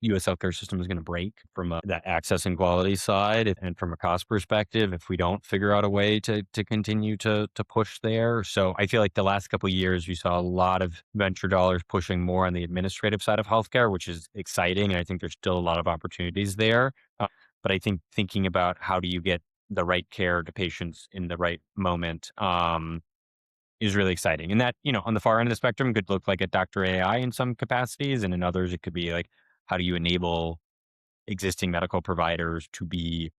Speaker 2: U.S. healthcare system is going to break from that access and quality side, and from a cost perspective, if we don't figure out a way to continue to push there. So I feel like the last couple of years, we saw a lot of venture dollars pushing more on the administrative side of healthcare, which is exciting, and I think there's still a lot of opportunities there. But I think thinking about how do you get the right care to patients in the right moment is really exciting. And that, on the far end of the spectrum could look like a Dr. AI in some capacities. And in others, it could be like, how do you enable existing medical providers to be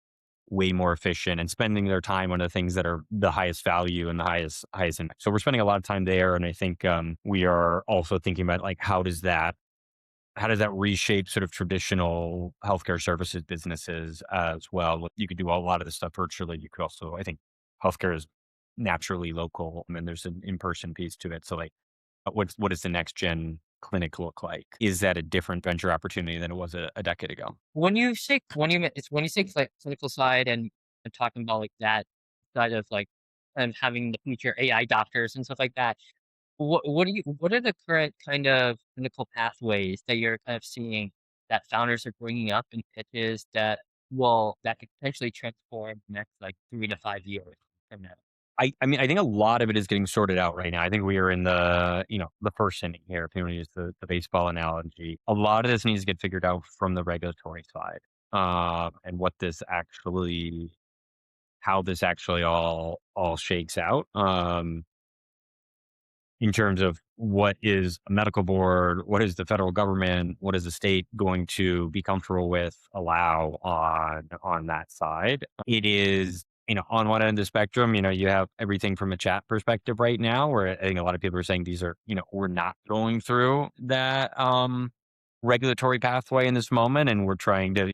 Speaker 2: way more efficient and spending their time on the things that are the highest value and the highest impact. So we're spending a lot of time there. And I think we are also thinking about like, how does that reshape sort of traditional healthcare services businesses as well? You could do a lot of this stuff virtually. You could also, I think, healthcare is naturally local, and there's an in-person piece to it. So, like, what does the next gen clinic look like? Is that a different venture opportunity than it was a decade ago?
Speaker 1: When you say like clinical side and talking about like that side of like and having the future AI doctors and stuff like that, what are the current kind of clinical pathways that you're kind of seeing that founders are bringing up in pitches that could potentially transform the next like 3 to 5 years from now?
Speaker 2: I mean, I think a lot of it is getting sorted out right now. I think we are in the first inning here, if you want to use the baseball analogy. A lot of this needs to get figured out from the regulatory side, and how this actually all shakes out. In terms of what is a medical board, what is the federal government, what is the state going to be comfortable with, allow on that side. It is, on one end of the spectrum, you have everything from a chat perspective right now, where I think a lot of people are saying these are, we're not going through that regulatory pathway in this moment, and we're trying to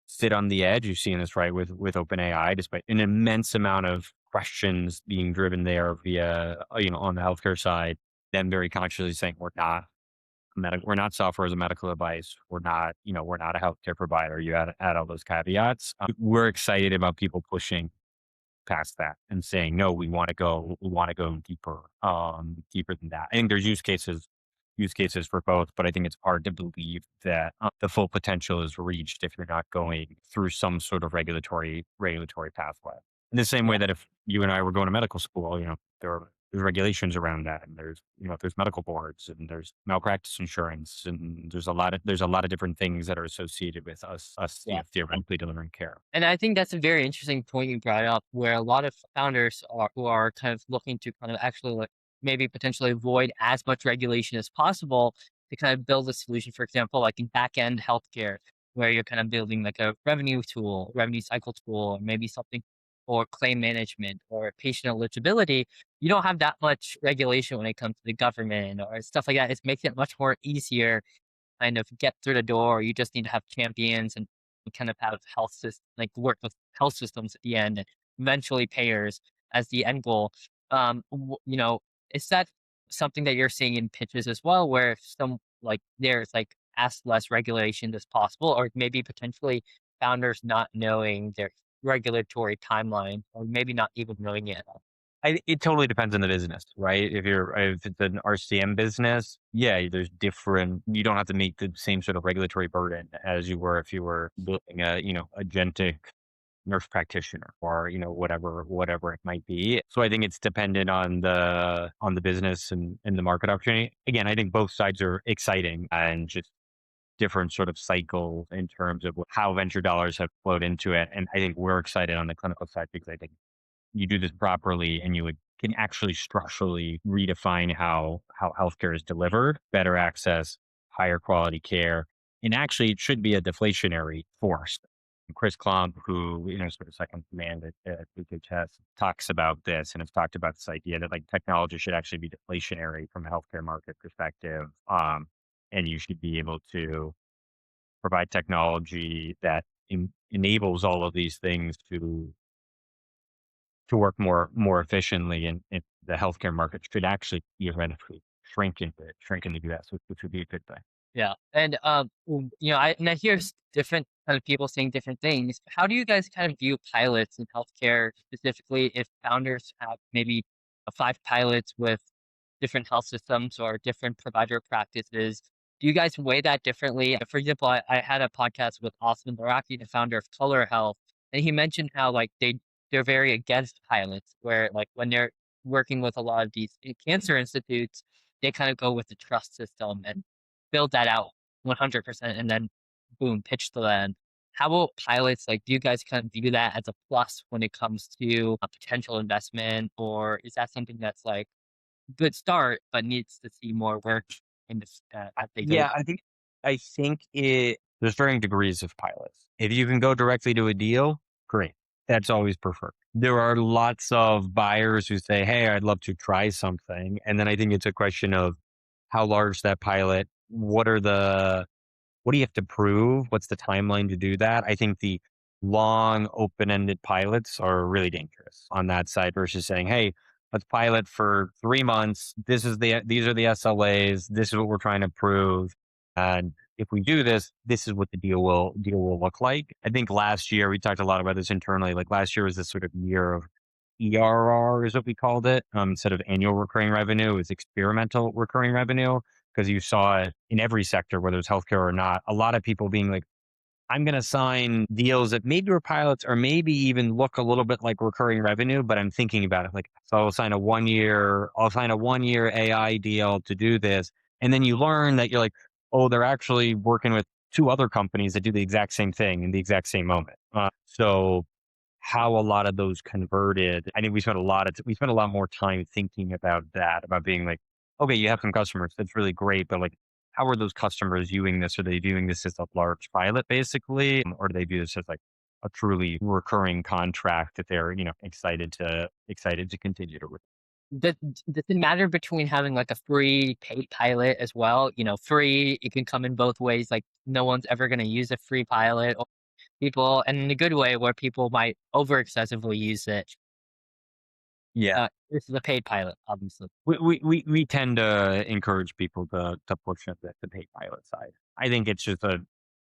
Speaker 2: sit on the edge. You've seen this, right, with OpenAI, despite an immense amount of questions being driven there via, on the healthcare side, them very consciously saying we're not software as a medical device. We're not a healthcare provider. You add all those caveats. We're excited about people pushing past that and saying, no, we want to go deeper than that. I think there's use cases for both, but I think it's hard to believe that the full potential is reached if you're not going through some sort of regulatory pathway. In the same way
Speaker 1: Yeah.
Speaker 2: that if you and I were going to medical school, there are there's regulations around that, and there's medical boards, and there's malpractice insurance, and there's a lot of different things that are associated with us
Speaker 1: Yeah.
Speaker 2: theoretically delivering care.
Speaker 1: And I think that's a very interesting point you brought up, where a lot of founders who are kind of looking to kind of actually like maybe potentially avoid as much regulation as possible to kind of build a solution. For example, like in back end healthcare, where you're kind of building like a revenue tool, revenue cycle tool, or maybe something or claim management or patient eligibility. You don't have that much regulation when it comes to the government or stuff like that. It makes it much more easier kind of get through the door. You just need to have champions and kind of have health system, like work with health systems at the end, and eventually payers as the end goal. Is that something that you're seeing in pitches as well, where some like there's like as less regulation as possible, or maybe potentially founders not knowing their regulatory timeline, or maybe not even knowing it?
Speaker 2: It totally depends on the business, right? If it's an RCM business, yeah, there's different. You don't have to meet the same sort of regulatory burden as you were if you were building agentic nurse practitioner, or whatever it might be. So I think it's dependent on the business and the market opportunity. Again, I think both sides are exciting, and just different sort of cycles in terms of how venture dollars have flowed into it. And I think we're excited on the clinical side because I think you do this properly, and can actually structurally redefine how healthcare is delivered, better access, higher quality care, and actually it should be a deflationary force. Chris Klump, who sort of second command at HHS, talks about this and has talked about this idea that like technology should actually be deflationary from a healthcare market perspective, and you should be able to provide technology that enables all of these things to work more efficiently, and the healthcare market should actually theoretically shrink in the US, which would be a good thing.
Speaker 1: Yeah, and, I hear different kind of people saying different things. How do you guys kind of view pilots in healthcare, specifically if founders have maybe 5 pilots with different health systems or different provider practices? Do you guys weigh that differently? For example, I had a podcast with Osman Laraki, the founder of Color Health, and he mentioned how like they're very against pilots, where like when they're working with a lot of these cancer institutes, they kind of go with the trust system and build that out 100% and then boom, pitch to them. How about pilots? Like, do you guys kind of view that as a plus when it comes to a potential investment, or is that something that's like good start but needs to see more work in this as they go?
Speaker 2: Yeah, I think there's varying degrees of pilots. If you can go directly to a deal, great. That's always preferred. There are lots of buyers who say, "Hey, I'd love to try something," and then I think it's a question of how large that pilot. What do you have to prove? What's the timeline to do that? I think the long open-ended pilots are really dangerous on that side versus saying, "Hey, let's pilot for 3 months. These are the SLAs. This is what we're trying to prove. And if we do this, this is what the deal will look like." I think last year we talked a lot about this internally. Like last year was this sort of year of ERR is what we called it. Instead of annual recurring revenue, it was experimental recurring revenue, because you saw it in every sector, whether it's healthcare or not. A lot of people being like, "I'm going to sign deals that maybe are pilots or maybe even look a little bit like recurring revenue, but I'm thinking about it. Like, so I'll sign a 1 year AI deal to do this." And then you learn that you're like, oh, they're actually working with two other companies that do the exact same thing in the exact same moment. So how a lot of those converted. I think we spent a lot more time thinking about that, about being like, okay, you have some customers, that's really great, but like, how are those customers viewing this? Are they viewing this as a large pilot, basically, or do they view this as like a truly recurring contract that they're excited to continue to?
Speaker 1: Does does it matter between having like a free paid pilot as well? Free, it can come in both ways. Like no one's ever going to use a free pilot, or people, and in a good way where people might over excessively use it.
Speaker 2: Yeah,
Speaker 1: This is a paid pilot, obviously.
Speaker 2: we tend to encourage people to push at the paid pilot side. I think it's just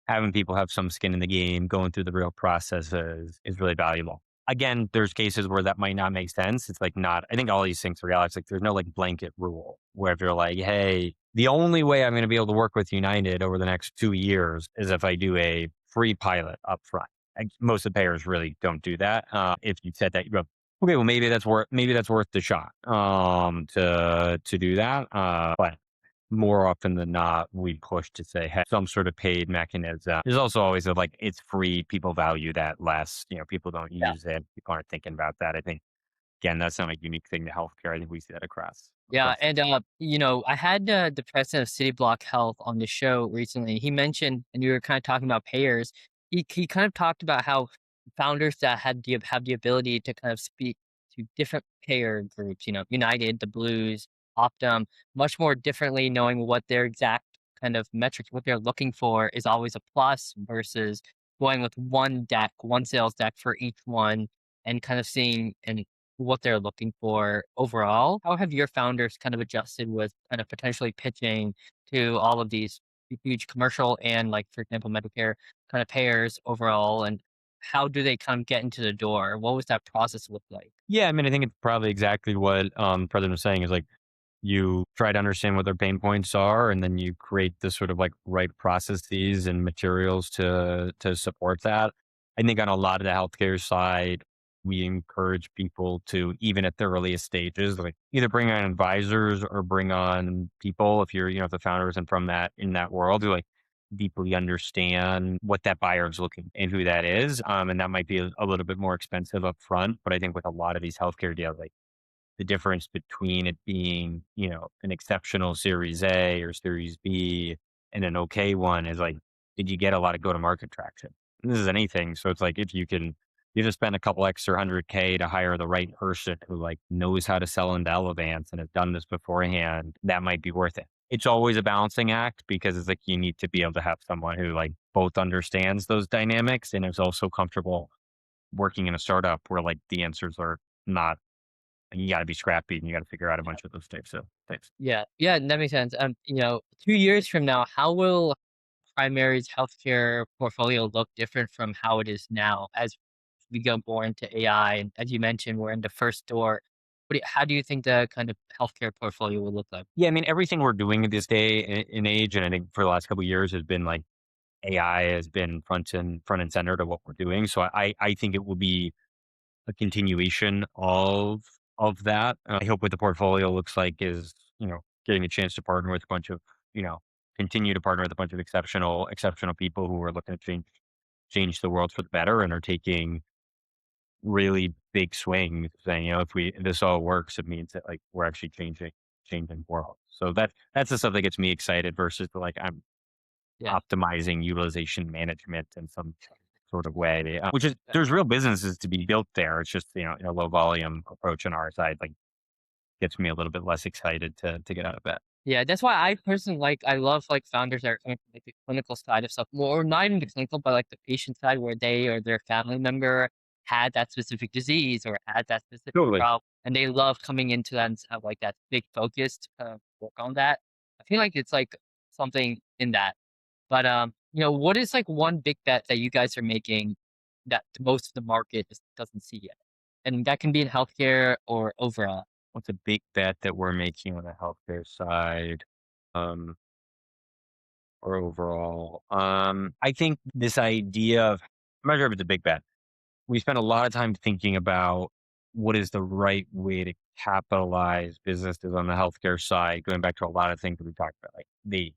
Speaker 2: having people have some skin in the game, going through the real processes is really valuable. Again, there's cases where that might not make sense. It's like not. I think all these things are reality. It's like there's no like blanket rule where if you're like, "Hey, the only way I'm going to be able to work with United over the next 2 years is if I do a free pilot up front." Most of the payers really don't do that. If you said that, Okay, well, maybe that's worth the shot, to do that, but more often than not, we push to say, "Hey, some sort of paid mechanism." There's also always a, like, it's free, people value that less, people don't use it, people aren't thinking about that. I think, again, that's not a unique thing to healthcare. I think we see that
Speaker 1: Yeah,
Speaker 2: across.
Speaker 1: and, I had, the president of City Block Health on the show recently. He mentioned and you were kinda talking about payers. He kind of talked about how founders that have the ability to kind of speak to different payer groups, United, the Blues, Optum, much more differently knowing what their exact kind of metrics, what they're looking for is always a plus versus going with one sales deck for each one and kind of seeing and what they're looking for overall. How have your founders kind of adjusted with kind of potentially pitching to all of these huge commercial and like, for example, Medicare kind of payers overall? And how do they kind of get into the door? What was that process look like?
Speaker 2: Yeah, I mean, I think it's probably exactly what, the president was saying is, like, you try to understand what their pain points are, and then you create the sort of, like, right processes and materials to support that. I think on a lot of the healthcare side, we encourage people to, even at the earliest stages, like, either bring on advisors or bring on people if if the founder isn't from that world, who, like, deeply understand what that buyer is looking and who that is. And that might be a little bit more expensive up front. But I think with a lot of these healthcare deals, like, the difference between it being, an exceptional Series A or Series B and an okay one is, like, did you get a lot of go to market traction? And this is anything. So it's like, if you just spend a couple extra 100K to hire the right person who, like, knows how to sell into Elevance and has done this beforehand, that might be worth it. It's always a balancing act because it's like you need to be able to have someone who, like, both understands those dynamics and is also comfortable working in a startup where, like, the answers are not, and you gotta be scrappy and you gotta figure out a bunch of those types.
Speaker 1: Yeah, yeah, that makes sense. 2 years from now, how will Primary's healthcare portfolio look different from how it is now as we go more into AI? And as you mentioned, we're in the first door. How do you think the kind of healthcare portfolio will look like?
Speaker 2: Yeah, I mean, everything we're doing at this day in age, and I think for the last couple of years has been like AI has been front and center to what we're doing. So I think it will be a continuation of that. I hope what the portfolio looks like is, getting a chance to partner with a bunch of, you know, continue to partner with a bunch of exceptional people who are looking to change the world for the better and are taking really big swings, saying, if this all works, it means that, like, we're actually changing the world. So that's the stuff that gets me excited versus the, like, I'm
Speaker 1: Yeah.
Speaker 2: optimizing utilization management in some sort of way, which is,
Speaker 1: Uh,
Speaker 2: there's real businesses to be built there. It's just, in a low volume approach on our side, like, gets me a little bit less excited to get out of bed.
Speaker 1: Yeah, that's why I personally I love like founders that are coming from like the clinical side of stuff, more or not even the clinical, but like the patient side where they or their family member had that specific disease or had that specific
Speaker 2: Totally.
Speaker 1: problem, and they love coming into that and have like that big focus to kind of work on that. I feel like it's like something in that. But what is like one big bet that you guys are making that most of the market just doesn't see yet? And that can be in healthcare or overall.
Speaker 2: What's a big bet that we're making on the healthcare side, um, or overall? I think this idea of, I'm not sure if it's a big bet. We spend a lot of time thinking about what is the right way to capitalize businesses on the healthcare side, going back to a lot of things that we talked about, like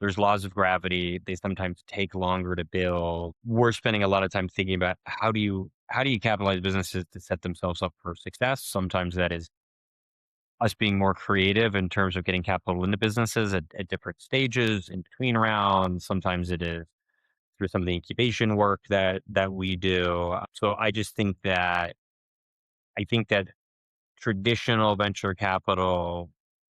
Speaker 2: there's laws of gravity. They sometimes take longer to build. We're spending a lot of time thinking about how do you capitalize businesses to set themselves up for success. Sometimes that is us being more creative in terms of getting capital into businesses at different stages in between rounds. Sometimes it is through some of the incubation work that we do. So I think that traditional venture capital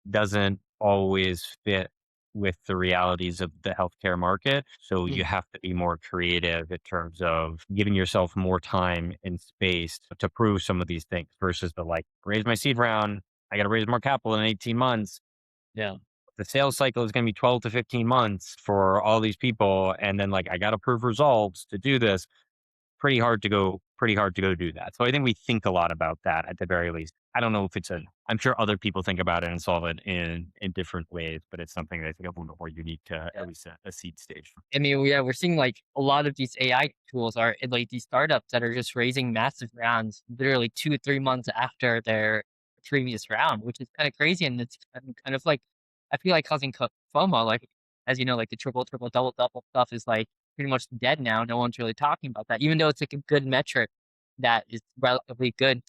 Speaker 2: doesn't always fit with the realities of the healthcare market. So you
Speaker 1: Mhm.
Speaker 2: have to be more creative in terms of giving yourself more time and space to prove some of these things versus the, like, raise my seed round. I got to raise more capital in 18 months.
Speaker 1: Yeah.
Speaker 2: The sales cycle is going to be 12 to 15 months for all these people. And then, like, I got to prove results to do this. Pretty hard to go do that. So I think we think a lot about that at the very least. I don't know if I'm sure other people think about it and solve it in different ways, but it's something that I think a little bit more unique to at least a seed stage.
Speaker 1: I mean, yeah, we're seeing like a lot of these AI tools are like these startups that are just raising massive rounds literally 2, 3 months after their previous round, which is kind of crazy. And it's kind of like, I feel like causing FOMO. Like, as you know, like the triple, triple, double, double stuff is like pretty much dead now. No one's really talking about that, even though it's like a good metric that is relatively good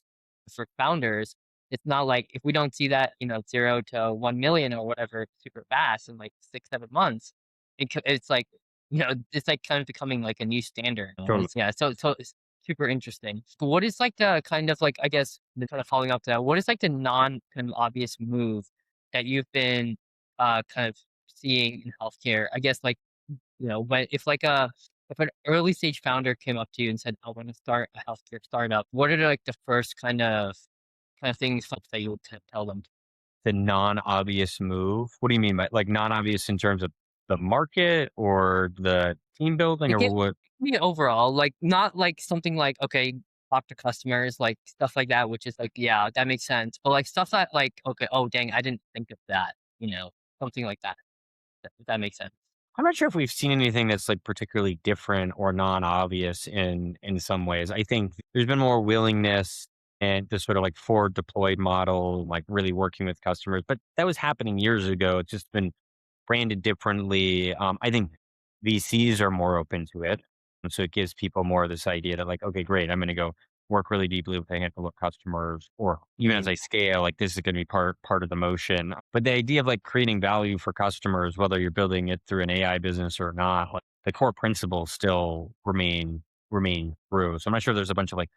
Speaker 1: for founders. It's not like if we don't see that, 0 to 1 million or whatever super fast in like 6, 7 months, it's like it's like kind of becoming like a new standard.
Speaker 2: Totally.
Speaker 1: Yeah, so it's super interesting. So what is like the kind of like I guess the kind of following up to that? What is like the non kind of obvious move that you've been kind of seeing in healthcare? I guess like when if an early stage founder came up to you and said, "I want to start a healthcare startup," what are like the first kind of things that you would tell them?
Speaker 2: The non-obvious move. What do you mean by like non-obvious in terms of the market or the team building
Speaker 1: It
Speaker 2: or
Speaker 1: can
Speaker 2: what?
Speaker 1: be overall, like, not like something like, okay, talk to customers, like, stuff like that, which is like, yeah, that makes sense. But, like, stuff that, like, okay, oh, dang, I didn't think of that, something like that, if that makes sense.
Speaker 2: I'm not sure if we've seen anything that's like particularly different or non-obvious in some ways. I think there's been more willingness and this sort of like forward deployed model, like really working with customers. But that was happening years ago. It's just been branded differently. I think VCs are more open to it. And so it gives people more of this idea that like, okay, great, I'm going to go work really deeply with a handful of customers, or even as
Speaker 1: Mm,
Speaker 2: I scale, like this is going to be part of the motion. But the idea of like creating value for customers, whether you're building it through an AI business or not, like the core principles still remain true. So I'm not sure there's a bunch of like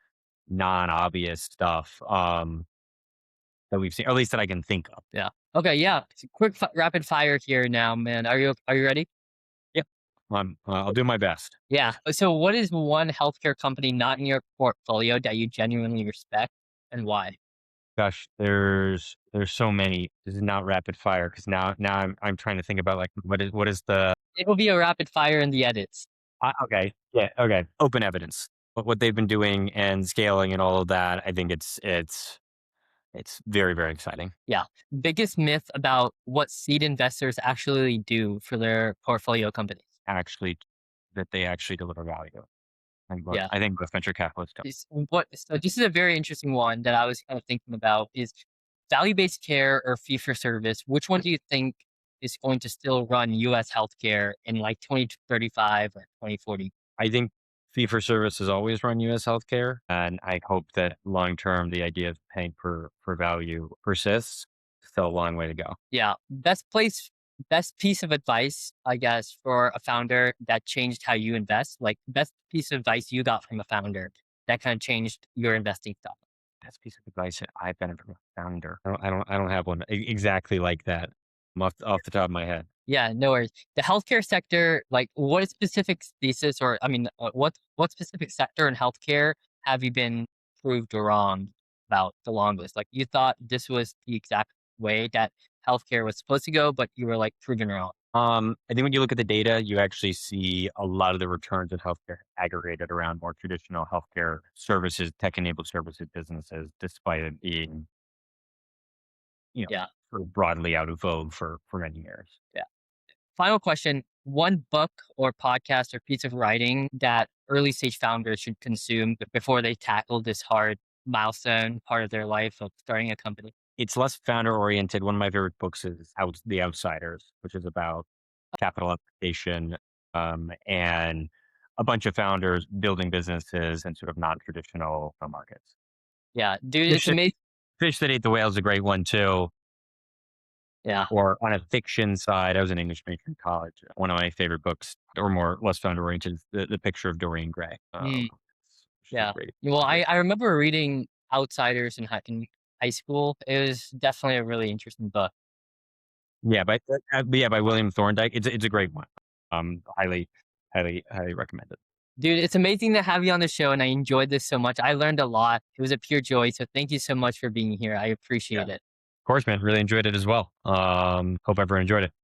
Speaker 2: non-obvious stuff that we've seen, or at least that I can think of.
Speaker 1: yeah. Okay, yeah, quick rapid fire here now, man. Are you ready?
Speaker 2: Yeah, I'll do my best.
Speaker 1: Yeah. So what is one healthcare company not in your portfolio that you genuinely respect, and why?
Speaker 2: Gosh, there's so many. This is not rapid fire because now I'm trying to think about like what is the
Speaker 1: It will be a rapid fire in the edits.
Speaker 2: okay, yeah, okay, open evidence. What they've been doing and scaling and all of that, I think it's very exciting.
Speaker 1: Yeah. Biggest myth about what seed investors actually do for their portfolio companies.
Speaker 2: Actually, that they actually deliver value.
Speaker 1: Yeah.
Speaker 2: I think most venture capitalists don't.
Speaker 1: So this is a very interesting one that I was kind of thinking about is value-based care or fee for service. Which one do you think is going to still run US healthcare in like 2035 or 2040?
Speaker 2: I think fee for service has always run U.S. healthcare, and I hope that long term the idea of paying for value persists. Still a long way to go.
Speaker 1: Yeah. Best piece of advice, I guess, for a founder that changed how you invest. Like best piece of advice you got from a founder that kind of changed your investing stuff.
Speaker 2: That's a piece of advice that I've been from a founder. I don't have one exactly like that off the top of my head.
Speaker 1: Yeah, no worries. The healthcare sector, like what specific thesis or I mean, what specific sector in healthcare have you been proved wrong about the longest? Like you thought this was the exact way that healthcare was supposed to go, but you were like proven wrong.
Speaker 2: I think when you look at the data, you actually see a lot of the returns in healthcare aggregated around more traditional healthcare services, tech-enabled services businesses, despite it being,
Speaker 1: Yeah,
Speaker 2: sort of broadly out of vogue for many years.
Speaker 1: yeah. Final question. One book or podcast or piece of writing that early stage founders should consume before they tackle this hard milestone part of their life of starting a company.
Speaker 2: It's less founder oriented. One of my favorite books is The Outsiders, which is about capital application, and a bunch of founders building businesses in sort of non-traditional markets.
Speaker 1: Yeah, dude, it's
Speaker 2: Fish that,
Speaker 1: amazing.
Speaker 2: Fish That Ate the Whale is a great one too.
Speaker 1: Yeah.
Speaker 2: Or on a fiction side, I was an English major in college. One of my favorite books, or more less founder oriented, is the Picture of Dorian Gray, which is a
Speaker 1: Yeah.
Speaker 2: great,
Speaker 1: Well,
Speaker 2: great.
Speaker 1: I remember reading Outsiders in high school. It was definitely a really interesting book.
Speaker 2: Yeah, by William Thorndike, it's a great one. Highly recommend it.
Speaker 1: Dude, it's amazing to have you on the show, and I enjoyed this so much. I learned a lot. It was a pure joy. So thank you so much for being here. I
Speaker 2: Yeah.
Speaker 1: appreciate it.
Speaker 2: Of course, man. Really enjoyed it as well. Hope everyone enjoyed it.